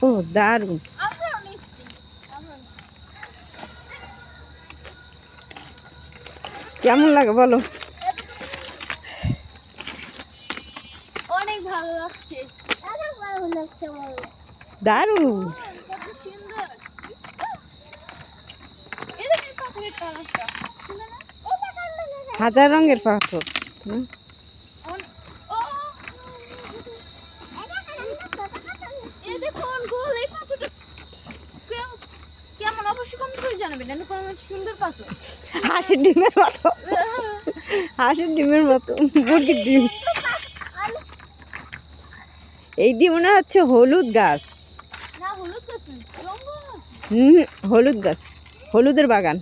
ও দারুণ। কেমন লাগে বলো? অনেক ভালো লাগছে, অনেক ভালো লাগছে, দারুণ। কত সুন্দর। এই দেখেন পাথরের কালারটা সুন্দর না? হাজার রঙের পাথর। এই দেখুন গোল, এই পাথরটা কেমন অবশ্যই কমেন্ট করে জানাবেন। এরকম সুন্দর পাথর, হাঁসের ডিমের মতো, হাঁসের ডিমের মতো, মুরগির ডিম। এই ডিম মনে হচ্ছে হলুদ গাছ। না হলুদ গাছ না, রঙিন গাছ। হলুদ গাছ, হলুদের বাগান।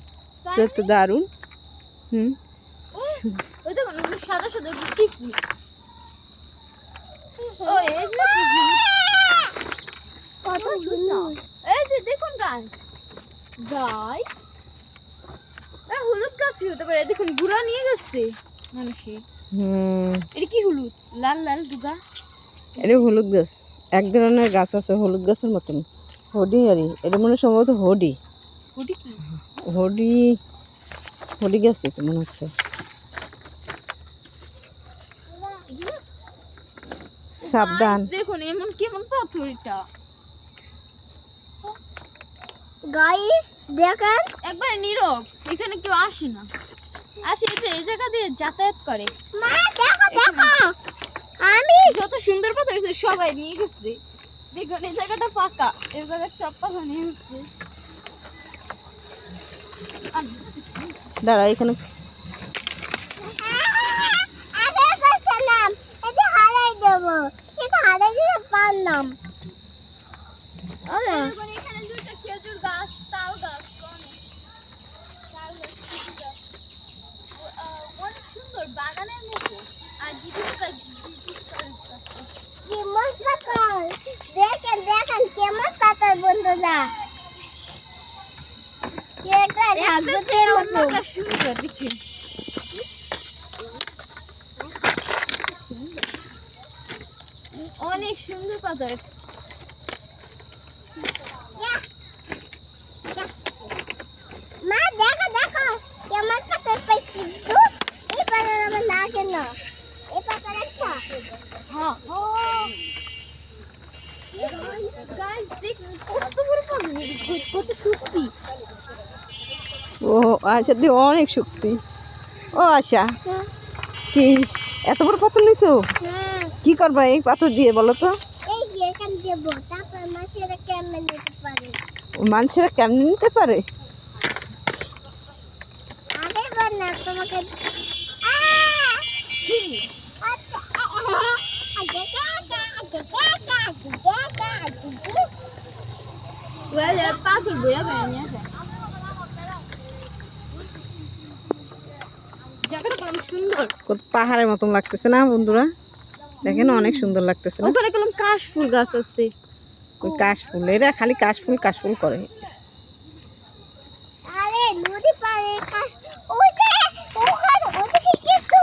তো দারুণ। ওই দেখুন সাদা সাদা টিকলি। ও এই যে কত সুন্দর। এই যে দেখুন গাছ, গাছ হলুদ গাছ হতে পারে। দেখুন গুড়া নিয়ে গেছে মানুষে। এটা কি হলুদ, লাল লাল দুগা? এটা হলুদ গাছ, এক ধরনের গাছ আছে হলুদ গাছের মতন, হডি। আরে এটা মনে হয় সম্ভবত হডি। হডি কি? হডি, হডি গাছ তো মনে হচ্ছে। সাবধান। দেখুন এমন কেমন পাথর এটা গাইস, দেখেন একবার নীরব, এখানে কেউ আসে না, আসে এই জায়গা দিয়ে যাতায়াত করে। মা দেখো দেখো, আমি যত সুন্দর পাথর সবাই নিয়ে গেছে। দেখুন এই জায়গাটা ফাঁকা, এই জায়গার সব পাথর নিয়ে গেছে। দাঁড়া এখানে। এখানে দুটো খেজুর গাছ, তাল গাছ, অনেক সুন্দর বাগানের মতো। আর দেখেন দেখেন কেমন পাতার বন্ধুরা, সুন্দর দেখে অনেক সুন্দর পাথর। মা দেখো দেখো কেমন পাথর পাইছি। এই পাথর আমার না কেন, এই পাথর একটা। হ্যাঁ গাইস দেখুন কত বড় পাথর, কত শক্তি। ও আশা দি অনেক শক্তি। ও আশা, কি এত বড় পাথর নিছো? কি করবা এই পাথর দিয়ে বলো তো? এই যে এখান দেব, তারপর মানুষেরা কেমনে নিতে পারে? মানুষেরা কেমনে নিতে পারে? আরে বানা তোমাকে কি পাথর বেড়া বেড়া নিয়ে আসে। জায়গাটা কত সুন্দর, কত পাহাড়ের মতন লাগতেছে না বন্ধুরা? দেখেন অনেক সুন্দর লাগতেছে না? ওখানে কলম কাশ ফুল গাছ আছে। ওই কাশ ফুল, এরা খালি কাশ ফুল কাশ ফুল করে। আরে নদী পাড়ে কাশ, ওই যে ওখানে ওদিকে কিছু